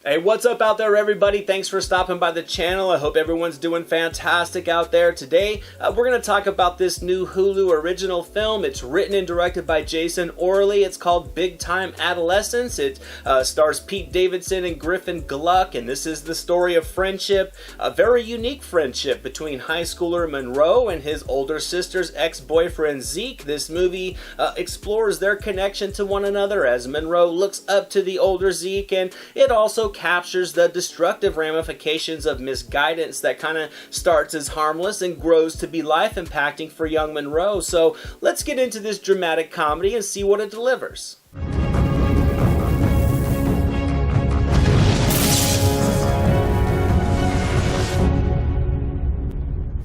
Hey, what's up out there, everybody? Thanks for stopping by the channel. I hope everyone's doing fantastic out there. Today, we're going to talk about this new Hulu original film. It's written and directed by Jason Orley. It's called Big Time Adolescence. It stars Pete Davidson and Griffin Gluck, and this is the story of friendship, a very unique friendship between high schooler Monroe and his older sister's ex-boyfriend Zeke. This movie explores their connection to one another as Monroe looks up to the older Zeke, and it also captures the destructive ramifications of misguidance that kind of starts as harmless and grows to be life-impacting for young Monroe. So let's get into this dramatic comedy and see what it delivers.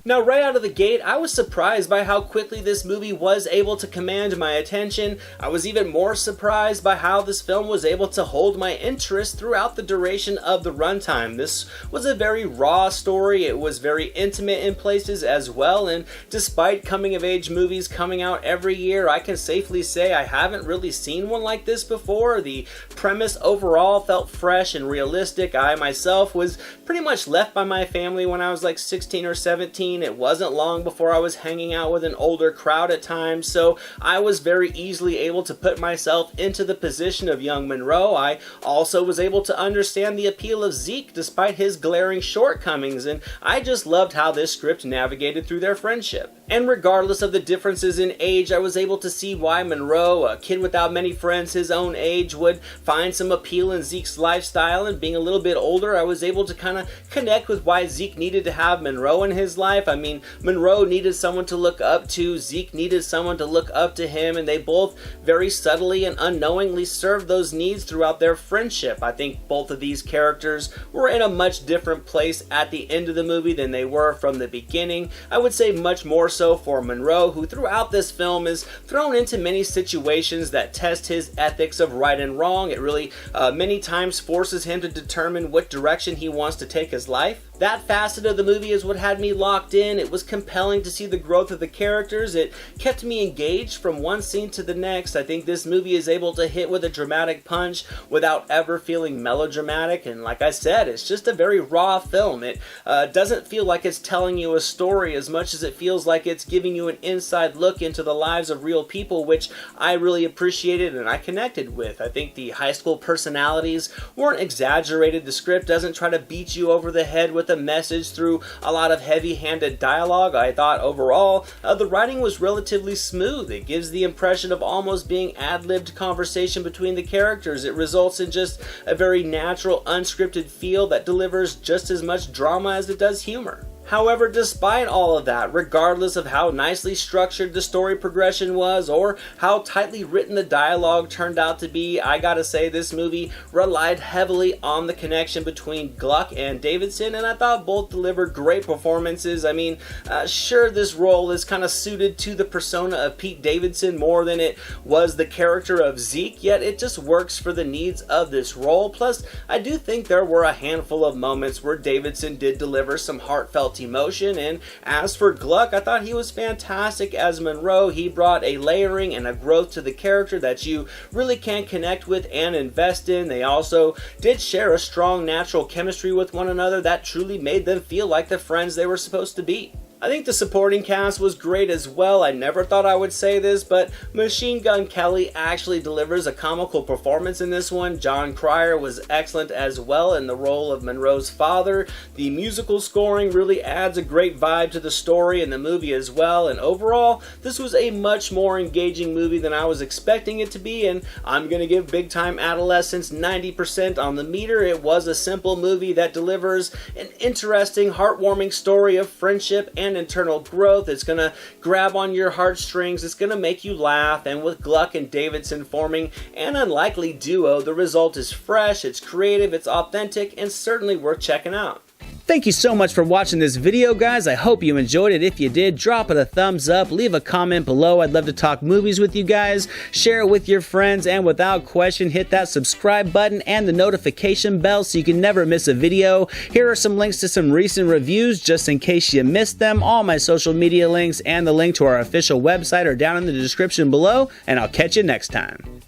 Now, right out of the gate, I was surprised by how quickly this movie was able to command my attention. I was even more surprised by how this film was able to hold my interest throughout the duration of the runtime. This was a very raw story. It was very intimate in places as well, and despite coming-of-age movies coming out every year, I can safely say I haven't really seen one like this before. The premise overall felt fresh and realistic. I myself was pretty much left by my family when I was like 16 or 17. It wasn't long before I was hanging out with an older crowd at times, so I was very easily able to put myself into the position of young Monroe. I also was able to understand the appeal of Zeke despite his glaring shortcomings, and I just loved how this script navigated through their friendship. And regardless of the differences in age, I was able to see why Monroe, a kid without many friends his own age, would find some appeal in Zeke's lifestyle, and being a little bit older, I was able to kind of connect with why Zeke needed to have Monroe in his life. I mean, Monroe needed someone to look up to, Zeke needed someone to look up to him, and they both very subtly and unknowingly served those needs throughout their friendship. I think both of these characters were in a much different place at the end of the movie than they were from the beginning. I would say much more so for Monroe, who throughout this film is thrown into many situations that test his ethics of right and wrong. It really many times forces him to determine what direction he wants to take his life. That facet of the movie is what had me locked in. It was compelling to see the growth of the characters. It kept me engaged from one scene to the next. I think this movie is able to hit with a dramatic punch without ever feeling melodramatic. And like I said, it's just a very raw film. It doesn't feel like it's telling you a story as much as it feels like it's giving you an inside look into the lives of real people, which I really appreciated and I connected with. I think the high school personalities weren't exaggerated. The script doesn't try to beat you over the head with a message through a lot of heavy-handed dialogue. I thought overall the writing was relatively smooth. It gives the impression of almost being ad-libbed conversation between the characters. It results in just a very natural, unscripted feel that delivers just as much drama as it does humor. However, despite all of that, regardless of how nicely structured the story progression was or how tightly written the dialogue turned out to be, I gotta say this movie relied heavily on the connection between Gluck and Davidson, and I thought both delivered great performances. I mean, sure, this role is kind of suited to the persona of Pete Davidson more than it was the character of Zeke, yet it just works for the needs of this role. Plus, I do think there were a handful of moments where Davidson did deliver some heartfelt emotion, and as for Gluck, I thought he was fantastic as Monroe. He brought a layering and a growth to the character that you really can connect with and invest in. They also did share a strong natural chemistry with one another that truly made them feel like the friends they were supposed to be. I think the supporting cast was great as well. I never thought I would say this, but Machine Gun Kelly actually delivers a comical performance in this one. John Cryer was excellent as well in the role of Monroe's father. The musical scoring really adds a great vibe to the story and the movie as well, and overall, this was a much more engaging movie than I was expecting it to be, and I'm going to give Big Time Adolescence 90% on the meter. It was a simple movie that delivers an interesting, heartwarming story of friendship and internal growth. It's going to grab on your heartstrings. It's going to make you laugh, and with Gluck and Davidson forming an unlikely duo, the result is fresh, it's creative, it's authentic, and certainly worth checking out. Thank you so much for watching this video, guys. I hope you enjoyed it. If you did, drop it a thumbs up, leave a comment below. I'd love to talk movies with you guys. Share it with your friends, and without question, hit that subscribe button and the notification bell so you can never miss a video. Here are some links to some recent reviews just in case you missed them. All my social media links and the link to our official website are down in the description below, and I'll catch you next time.